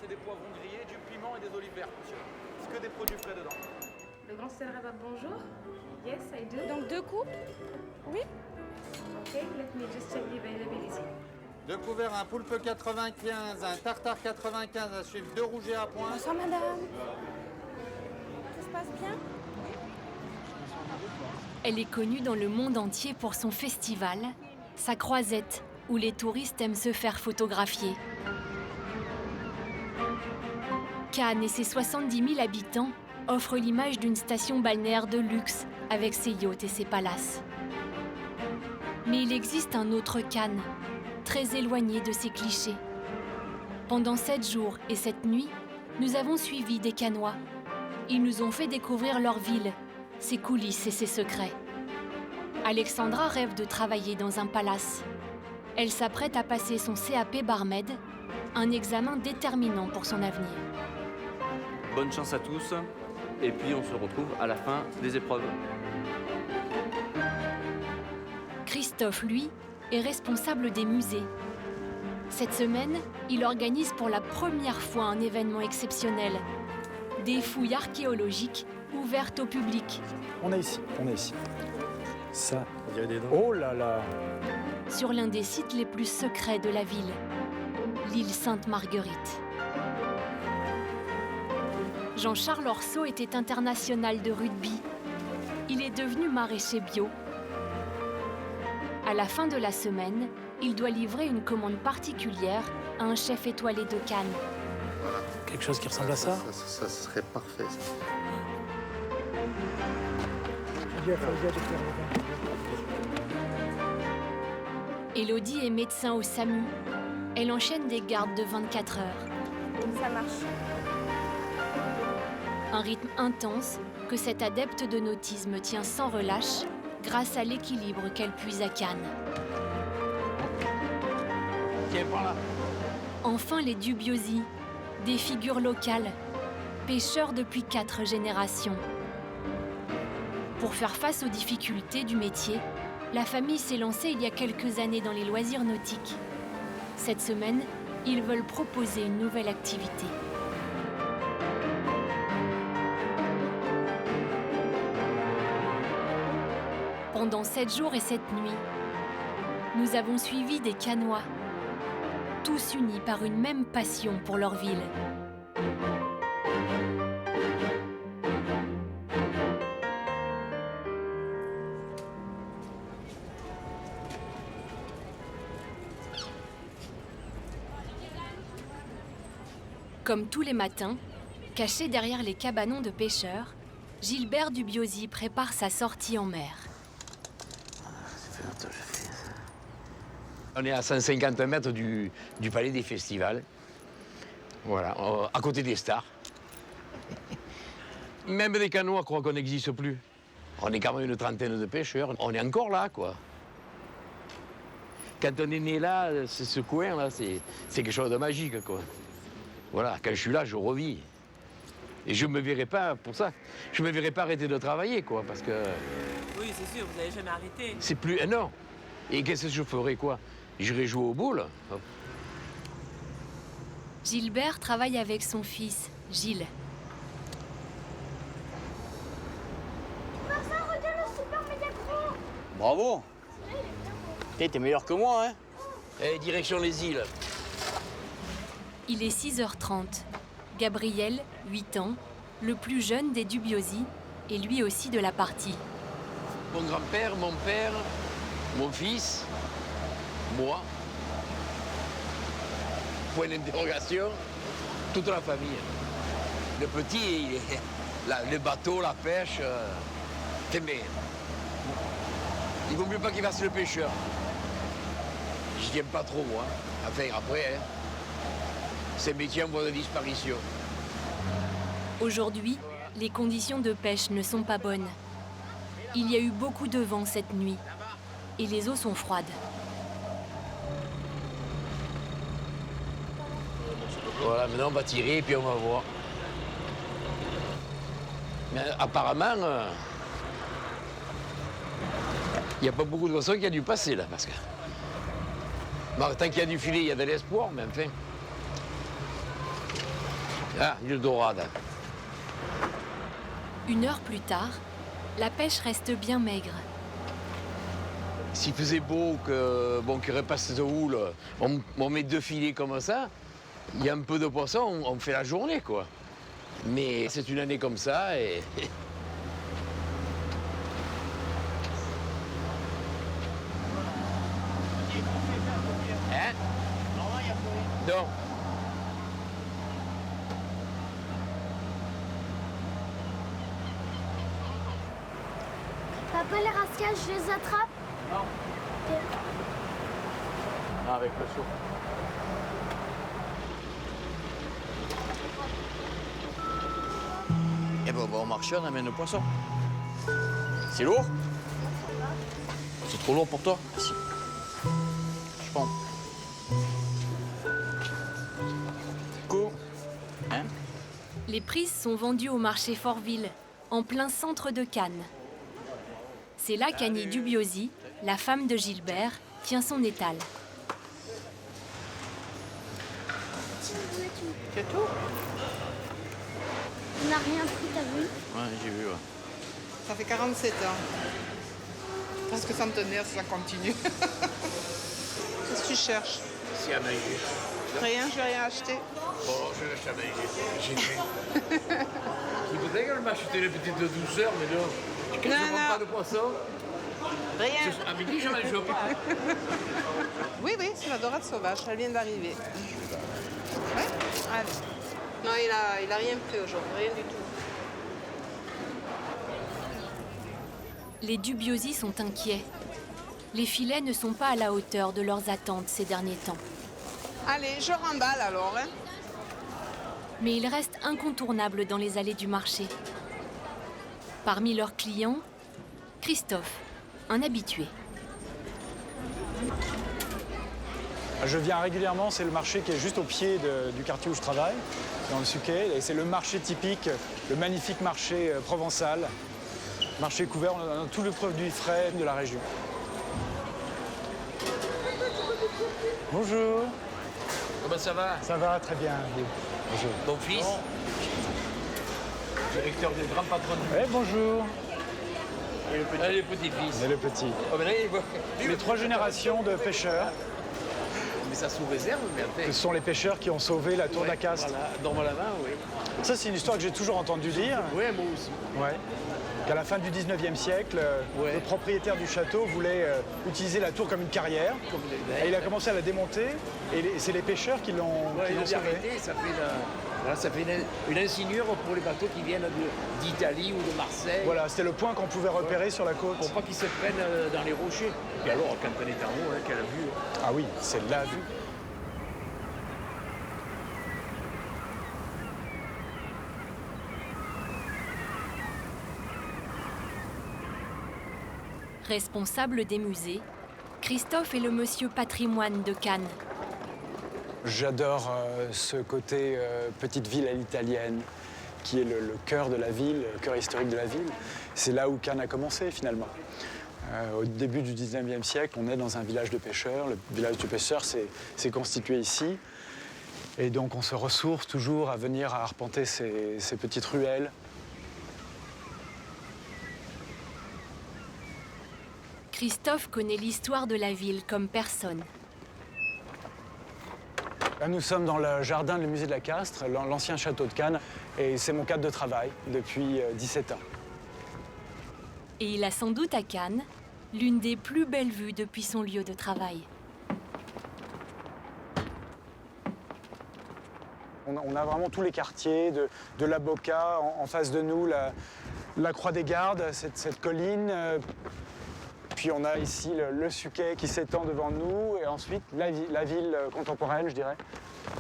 des poivrons grillés, du piment et des olives vertes, monsieur. C'est que des produits frais dedans. Le grand sel rabat, bonjour. Yes, I do. Donc 2 coupes? Oui. Okay, let me just check the availability. 2 couverts, un poulpe 95, un tartare 95, à suivre 2 rougets à point. Bonsoir madame. Tout se passe bien? Elle est connue dans le monde entier pour son festival, sa croisette, où les touristes aiment se faire photographier. Cannes et ses 70 000 habitants offrent l'image d'une station balnéaire de luxe avec ses yachts et ses palaces. Mais il existe un autre Cannes, très éloigné de ces clichés. Pendant 7 jours et 7 nuits, nous avons suivi des Cannois. Ils nous ont fait découvrir leur ville, ses coulisses et ses secrets. Alexandra rêve de travailler dans un palace. Elle s'apprête à passer son CAP barmaid, un examen déterminant pour son avenir. Bonne chance à tous, et puis on se retrouve à la fin des épreuves. Christophe, lui, est responsable des musées. Cette semaine, il organise pour la première fois un événement exceptionnel. Des fouilles archéologiques ouvertes au public. On est ici. Ça. On dirait des dents. Oh là là. Sur l'un des sites les plus secrets de la ville, l'île Sainte-Marguerite. Jean-Charles Orceau était international de rugby. Il est devenu maraîcher bio. À la fin de la semaine, il doit livrer une commande particulière à un chef étoilé de Cannes. Quelque chose qui ressemble à ça? Ça serait parfait. Élodie est médecin au SAMU. Elle enchaîne des gardes de 24 heures. Ça marche. Un rythme intense que cette adepte de nautisme tient sans relâche grâce à l'équilibre qu'elle puise à Cannes. Tiens, prends là. Enfin les Dubiosi, des figures locales, pêcheurs depuis 4 générations. Pour faire face aux difficultés du métier, la famille s'est lancée il y a quelques années dans les loisirs nautiques. Cette semaine, ils veulent proposer une nouvelle activité. Pendant 7 jours et 7 nuits, nous avons suivi des Cannois, tous unis par une même passion pour leur ville. Comme tous les matins, caché derrière les cabanons de pêcheurs, Gilbert Dubiosi prépare sa sortie en mer. On est à 150 mètres du palais des festivals. Voilà, à côté des stars. Même des canots croient qu'on n'existe plus. On est quand même une trentaine de pêcheurs. On est encore là, quoi. Quand on est né là, ce coin-là, c'est quelque chose de magique, quoi. Voilà, quand je suis là, je revis. Et je ne me verrai pas pour ça. Je ne me verrai pas arrêter de travailler, quoi, parce que... Oui, c'est sûr, vous n'allez jamais arrêter. C'est plus... non. Et qu'est-ce que je ferais, quoi? J'irai jouer aux boules. Gilbert travaille avec son fils, Gilles. Papa, regarde le super méga gros. Bravo. T'es meilleur que moi, hein? Et direction les îles. Il est 6h30. Gabriel, 8 ans, le plus jeune des Dubiosi, est lui aussi de la partie. Mon grand-père, mon père, mon fils, moi. Point d'interrogation, toute la famille. Le petit, le bateau, la pêche, mais il vaut mieux pas qu'il fasse le pêcheur. Je n'aime pas trop, moi. Enfin, après, hein, c'est métier en voie de disparition. Aujourd'hui, les conditions de pêche ne sont pas bonnes. Il y a eu beaucoup de vent cette nuit et les eaux sont froides. Voilà, maintenant on va tirer et puis on va voir. Mais apparemment, il n'y a pas beaucoup de poissons qui a dû passer là, parce que... Bon, tant qu'il y a du filet, il y a de l'espoir, mais enfin... Ah, l'île dorade. 1 heure plus tard, la pêche reste bien maigre. S'il faisait beau, qu'il repasse de houle, on met 2 filets comme ça, il y a un peu de poisson, on fait la journée, quoi. Mais c'est une année comme ça et... Hein? Non. Papa, les rascals, je les attrape. Ah, avec le seau. Eh ben, on va au marché, on amène le poisson. C'est lourd? C'est trop lourd pour toi? Merci. Je prends. Cool. Hein? Les prises sont vendues au marché Fortville, en plein centre de Cannes. C'est là qu'Annie Dubiosi, la femme de Gilbert, tient son étal. C'est tout? On n'a rien pris, t'as vu? Ouais, j'ai vu, ouais. Ça fait 47 ans. Presque centenaire, ça continue. Qu'est-ce que tu cherches? C'est à manger. Rien, je vais rien acheter. Bon, je lâche à manger. Il voudrait qu'elle m'achète les petites douceurs, mais non. Je ne prends pas de poisson. Rien. À midi, je mange pas. Oui, c'est la dorade sauvage, elle vient d'arriver. Ouais? Allez. Non, il a rien pris aujourd'hui, rien du tout. Les Dubiosi sont inquiets. Les filets ne sont pas à la hauteur de leurs attentes ces derniers temps. Allez, je remballe alors. Hein. Mais ils restent incontournables dans les allées du marché. Parmi leurs clients, Christophe, un habitué. Je viens régulièrement, c'est le marché qui est juste au pied du quartier où je travaille, dans le Suquet. Et c'est le marché typique, le magnifique marché provençal. Marché couvert, on a tous les produits frais de la région. Bonjour. Comment ça va? Ça va, très bien. Bonjour. Ton fils? Directeur du grand patron. Eh, bonjour. Et le petit-fils. Et le petit. Oh, mais là, Les 3 générations de pêcheurs. Mais ça sous réserve, mais après... Ce sont les pêcheurs qui ont sauvé la tour d'Acastre. Voilà, normalement, oui. Ça, c'est une histoire que j'ai toujours entendu dire. Oui, moi aussi. Ouais. Qu'à la fin du 19e siècle, le propriétaire du château voulait utiliser la tour comme une carrière. Et il a commencé à la démonter. Et c'est les pêcheurs qui l'ont sauvé. Arrêté, ça fait une insignure pour les bateaux qui viennent d'Italie ou de Marseille. Voilà, c'était le point qu'on pouvait repérer sur la côte. Pour pas qu'ils se prennent dans les rochers. Et alors, quand on est en haut, quelle vue. Ah oui, c'est la vue. Responsable des musées, Christophe est le monsieur patrimoine de Cannes. J'adore ce côté petite ville à l'italienne, qui est le cœur de la ville, le cœur historique de la ville. C'est là où Cannes a commencé finalement. Au début du 19e siècle, on est dans un village de pêcheurs. Le village de pêcheurs s'est constitué ici. Et donc on se ressource toujours à venir à arpenter ces petites ruelles. Christophe connaît l'histoire de la ville comme personne. Là, nous sommes dans le jardin du musée de la Castre, l'ancien château de Cannes, et c'est mon cadre de travail depuis 17 ans. Et il a sans doute à Cannes l'une des plus belles vues depuis son lieu de travail. On a vraiment tous les quartiers, de la Boca, en face de nous, la Croix des Gardes, cette colline. Puis on a ici le Suquet qui s'étend devant nous, et ensuite la ville contemporaine, je dirais.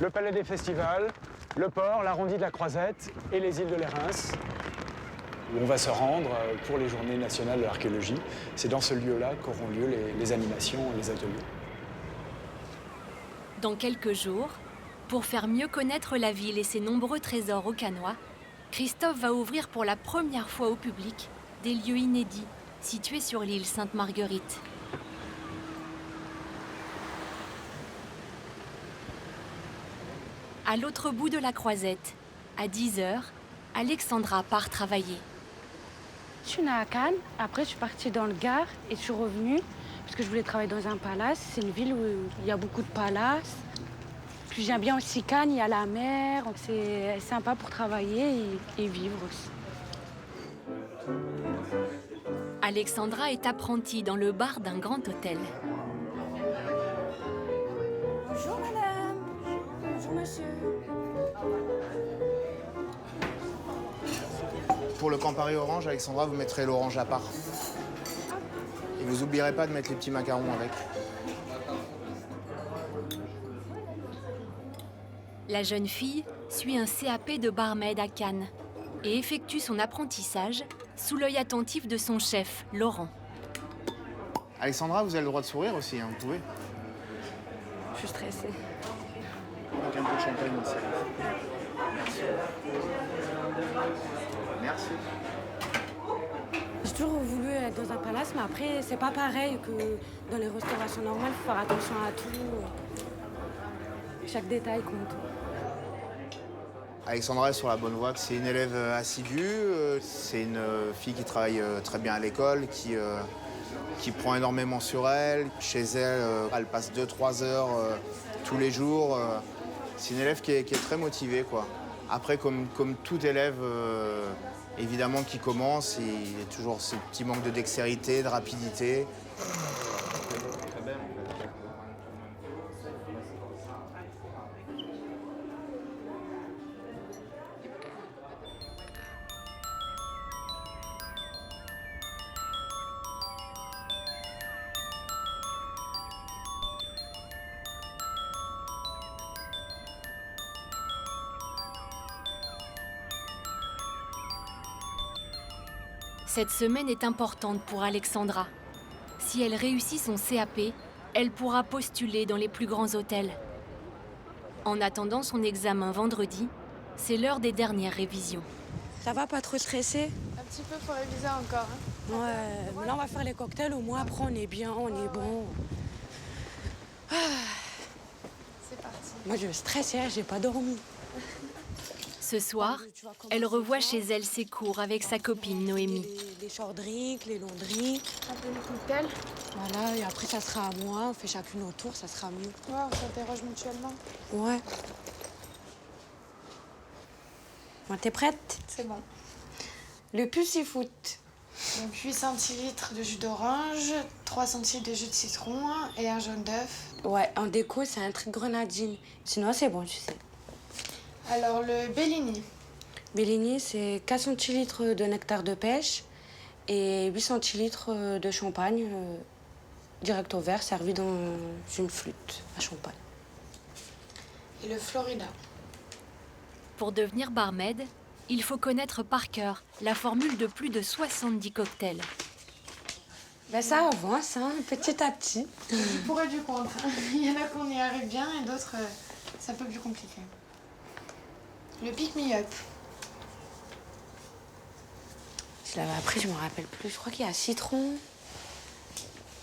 Le Palais des Festivals, le port, l'arrondi de la Croisette et les îles de l'Érins, où on va se rendre pour les Journées nationales de l'archéologie. C'est dans ce lieu-là qu'auront lieu les animations et les ateliers. Dans quelques jours, pour faire mieux connaître la ville et ses nombreux trésors au Cannois, Christophe va ouvrir pour la première fois au public des lieux inédits situés sur l'île Sainte-Marguerite. À l'autre bout de la Croisette, À 10h, Alexandra part travailler. Je suis née à Cannes, après je suis partie dans le Gard et je suis revenue parce que je voulais travailler dans un palace. C'est une ville où il y a beaucoup de palaces. Puis j'aime bien aussi Cannes, il y a la mer, c'est sympa pour travailler et vivre aussi. Alexandra est apprentie dans le bar d'un grand hôtel. Bonjour madame. Bonjour monsieur. Pour le Campari orange, Alexandra, vous mettrez l'orange à part. Et vous oublierez pas de mettre les petits macarons avec. La jeune fille suit un CAP de barmaid à Cannes et effectue son apprentissage sous l'œil attentif de son chef, Laurent. Alexandra, vous avez le droit de sourire aussi, hein, vous pouvez. Je suis stressée. Donc un peu de champagne aussi. Merci. Merci. J'ai toujours voulu être dans un palace, mais après, c'est pas pareil que dans les restaurations normales. Il faut faire attention à tout. Chaque détail compte. Alexandra est sur la bonne voie. C'est une élève assidue. C'est une fille qui travaille très bien à l'école, qui prend énormément sur elle. Chez elle, elle passe 2-3 heures tous les jours. C'est une élève qui est très motivée, quoi. Après, comme tout élève, évidemment, qui commence, il y a toujours ce petit manque de dextérité, de rapidité. Cette semaine est importante pour Alexandra. Si elle réussit son CAP, elle pourra postuler dans les plus grands hôtels. En attendant son examen vendredi, c'est l'heure des dernières révisions. Ça va, pas trop stressé? Un petit peu pour réviser encore. Hein. Ouais, mais là on va faire les cocktails, au moins après on est bien, on est bon. C'est parti. Moi je stresse, hier, j'ai pas dormi. Ce soir, elle revoit chez elle ses cours avec sa copine Noémie. Les short drinks, les long drinks. Un peu de cocktail. Voilà, et après ça sera à moi, on fait chacune notre tour, ça sera mieux. Ouais, on s'interroge mutuellement. Ouais. Bon, t'es prête? C'est bon. Le Pussifoot. Donc 8 centilitres de jus d'orange, 3 centilitres de jus de citron et un jaune d'œuf. Ouais, en déco, c'est un truc grenadine. Sinon, c'est bon, tu sais. Alors le Bellini. Bellini, c'est 4 centilitres de nectar de pêche et 8 centilitres de champagne direct au verre, servi dans une flûte à champagne. Et le Florida. Pour devenir barmaid, il faut connaître par cœur la formule de plus de 70 cocktails. Ben ça avance, hein, petit à petit. Du pour et du contre. Il y en a qu'on y arrive bien et d'autres, c'est un peu plus compliqué. Le pick me up. Je l'avais appris, je me rappelle plus. Je crois qu'il y a citron,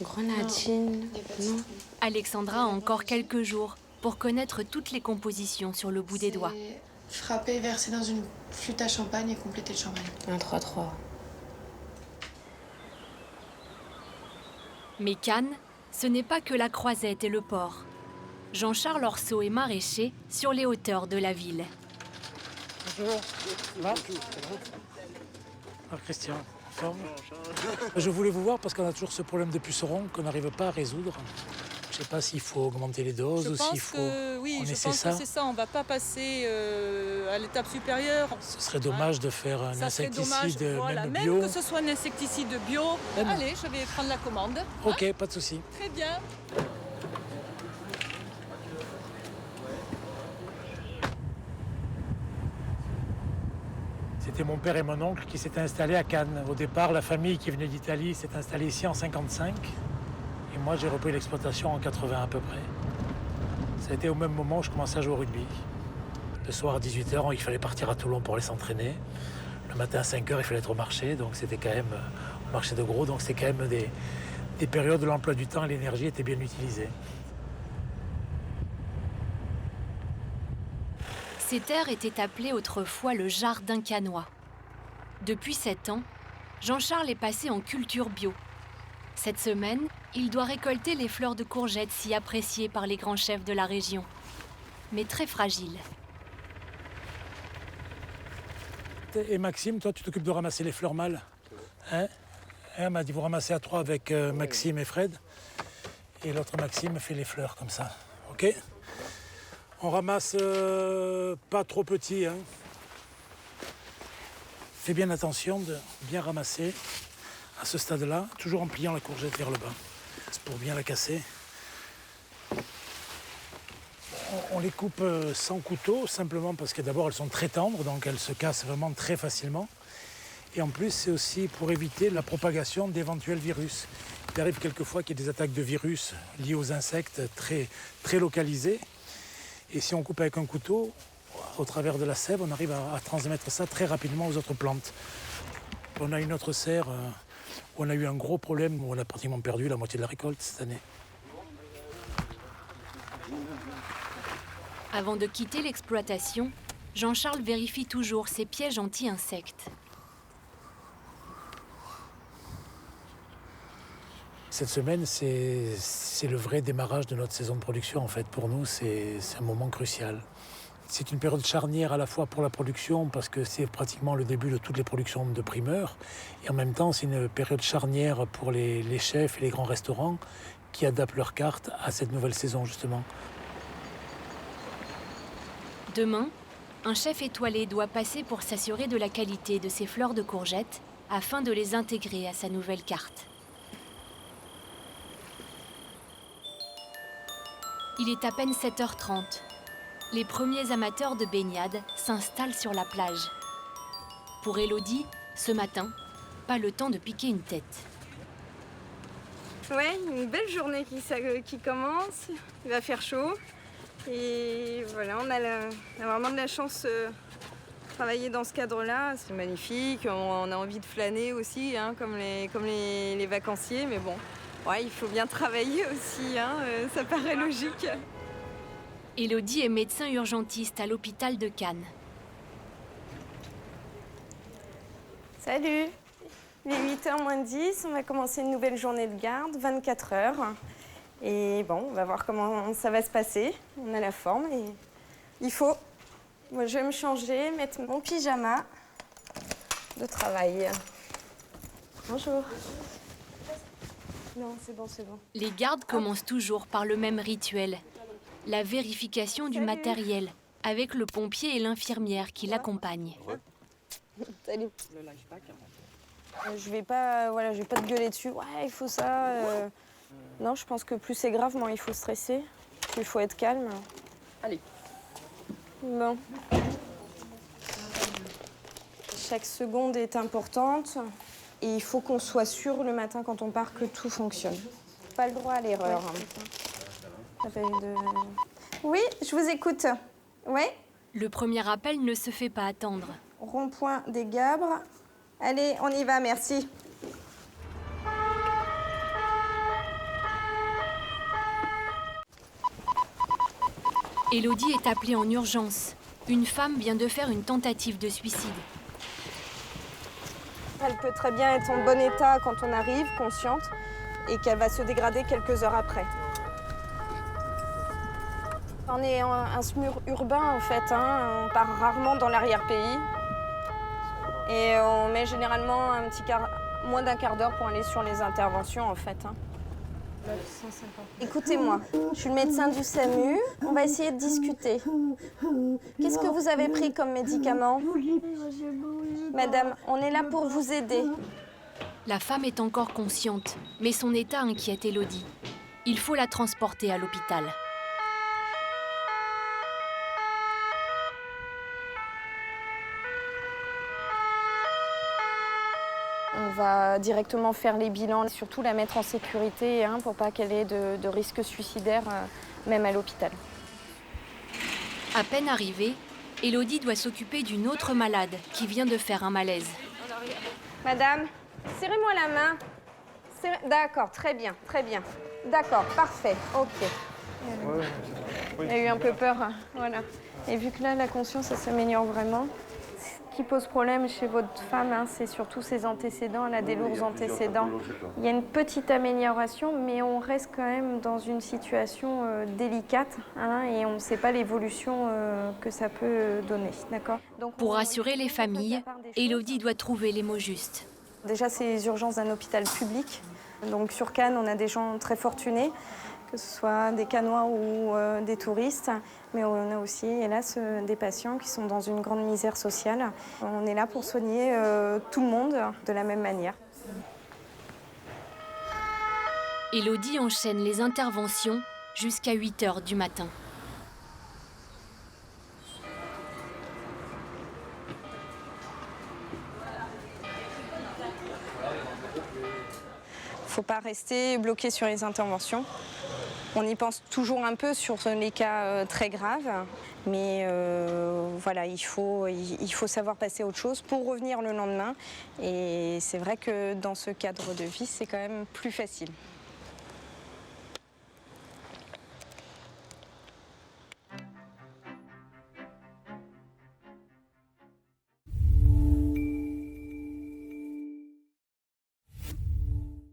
grenadine. Non. Alexandra a encore quelques jours pour connaître toutes les compositions sur le bout des doigts. Frapper, verser dans une flûte à champagne et compléter le champagne. 1-3-3. Mais Cannes, ce n'est pas que la Croisette et le port. Jean-Charles Orceau est maraîcher sur les hauteurs de la ville. Bonjour. Là Christian, forme. Je voulais vous voir parce qu'on a toujours ce problème de pucerons qu'on n'arrive pas à résoudre. Je ne sais pas s'il faut augmenter les doses ou s'il faut... Oui, on je essaie pense ça. que c'est ça. On ne va pas passer à l'étape supérieure. Ce serait dommage de faire un Ça serait insecticide dommage, voilà, même même bio. que ce soit un insecticide bio. Même. Allez, je vais prendre la commande. Ok, pas de souci. Très bien. C'était mon père et mon oncle qui s'étaient installés à Cannes. Au départ, la famille qui venait d'Italie s'est installée ici en 55. Et moi, j'ai repris l'exploitation en 80 à peu près. Ça a été au même moment où je commençais à jouer au rugby. Le soir à 18h, il fallait partir à Toulon pour aller s'entraîner. Le matin à 5h, il fallait être au marché. Donc c'était quand même au marché de gros. Donc c'était quand même des périodes où l'emploi du temps et l'énergie étaient bien utilisés. Ces terres étaient appelées autrefois le jardin cannois. Depuis 7 ans, Jean-Charles est passé en culture bio. Cette semaine, il doit récolter les fleurs de courgettes si appréciées par les grands chefs de la région, mais très fragiles. Et Maxime, toi, tu t'occupes de ramasser les fleurs mâles, hein? Elle m'a dit, vous ramassez à 3 avec Maxime et Fred. Et l'autre Maxime fait les fleurs comme ça, ok? On ramasse pas trop petit, hein? Fais bien attention de bien ramasser à ce stade-là, toujours en pliant la courgette vers le bas. C'est pour bien la casser. On les coupe sans couteau, simplement parce que d'abord elles sont très tendres, donc elles se cassent vraiment très facilement. Et en plus, c'est aussi pour éviter la propagation d'éventuels virus. Il arrive quelquefois qu'il y ait des attaques de virus liées aux insectes très, très localisées. Et si on coupe avec un couteau, au travers de la sève, on arrive à transmettre ça très rapidement aux autres plantes. On a une autre serre où on a eu un gros problème, où on a pratiquement perdu la moitié de la récolte cette année. Avant de quitter l'exploitation, Jean-Charles vérifie toujours ses pièges anti-insectes. Cette semaine, c'est le vrai démarrage de notre saison de production. En fait, pour nous, c'est un moment crucial. C'est une période charnière à la fois pour la production, parce que c'est pratiquement le début de toutes les productions de primeurs, et en même temps, c'est une période charnière pour les chefs et les grands restaurants qui adaptent leurs cartes à cette nouvelle saison, justement. Demain, un chef étoilé doit passer pour s'assurer de la qualité de ses fleurs de courgettes afin de les intégrer à sa nouvelle carte. Il est à peine 7h30. Les premiers amateurs de baignade s'installent sur la plage. Pour Élodie, ce matin, pas le temps de piquer une tête. Ouais, une belle journée qui commence. Il va faire chaud. Et voilà, on a vraiment de la chance de travailler dans ce cadre-là. C'est magnifique. On a envie de flâner aussi, hein, comme les vacanciers. Mais bon, ouais, il faut bien travailler aussi, hein, ça paraît logique. Élodie est médecin urgentiste à l'hôpital de Cannes. Salut! Il est 8h moins 10, on va commencer une nouvelle journée de garde, 24 heures. Et bon, on va voir comment ça va se passer. On a la forme et il faut. Moi, je vais me changer, mettre mon pyjama de travail. Bonjour. Non, c'est bon, c'est bon. Les gardes commencent toujours par le même rituel. La vérification du matériel, avec le pompier et l'infirmière qui l'accompagnent. Salut. Je vais pas te gueuler dessus. Ouais, il faut ça. Non, je pense que plus c'est grave, moins il faut stresser. Il faut être calme. Allez. Bon. Chaque seconde est importante. Et il faut qu'on soit sûr le matin quand on part que tout fonctionne. Pas le droit à l'erreur. Oui, je vous écoute. Oui? Le premier appel ne se fait pas attendre. Rond-point des Gabres. Allez, on y va, merci. Élodie est appelée en urgence. Une femme vient de faire une tentative de suicide. Elle peut très bien être en bon état quand on arrive, consciente, et qu'elle va se dégrader quelques heures après. On est un SMUR urbain, en fait. Hein. On part rarement dans l'arrière-pays. Et on met généralement moins d'un quart d'heure pour aller sur les interventions, en fait. Hein. Écoutez-moi, je suis le médecin du SAMU. On va essayer de discuter. Qu'est-ce que vous avez pris comme médicament? Madame, on est là pour vous aider. La femme est encore consciente, mais son état inquiète Élodie. Il faut la transporter à l'hôpital. On va directement faire les bilans, surtout la mettre en sécurité hein, pour pas qu'elle ait de risques suicidaires, même à l'hôpital. À peine arrivée, Élodie doit s'occuper d'une autre malade qui vient de faire un malaise. Madame, serrez-moi la main. D'accord, très bien, très bien. D'accord, parfait, ok. Elle a eu un peu peur, hein. Voilà. Et vu que là, la conscience, ça s'améliore vraiment. Ce qui pose problème chez votre femme, hein, c'est surtout ses antécédents. Elle a des lourds antécédents. Il y a une petite amélioration, mais on reste quand même dans une situation délicate, hein, et on ne sait pas l'évolution que ça peut donner. D'accord ? Pour rassurer les familles, Élodie doit trouver les mots justes. Déjà, c'est les urgences d'un hôpital public. Donc sur Cannes, on a des gens très fortunés, que ce soit des Cannois ou des touristes, mais on a aussi, hélas, des patients qui sont dans une grande misère sociale. On est là pour soigner tout le monde de la même manière. Élodie enchaîne les interventions jusqu'à 8 h du matin. Il ne faut pas rester bloqué sur les interventions. On y pense toujours un peu sur les cas très graves, mais voilà, il faut savoir passer à autre chose pour revenir le lendemain. Et c'est vrai que dans ce cadre de vie, c'est quand même plus facile.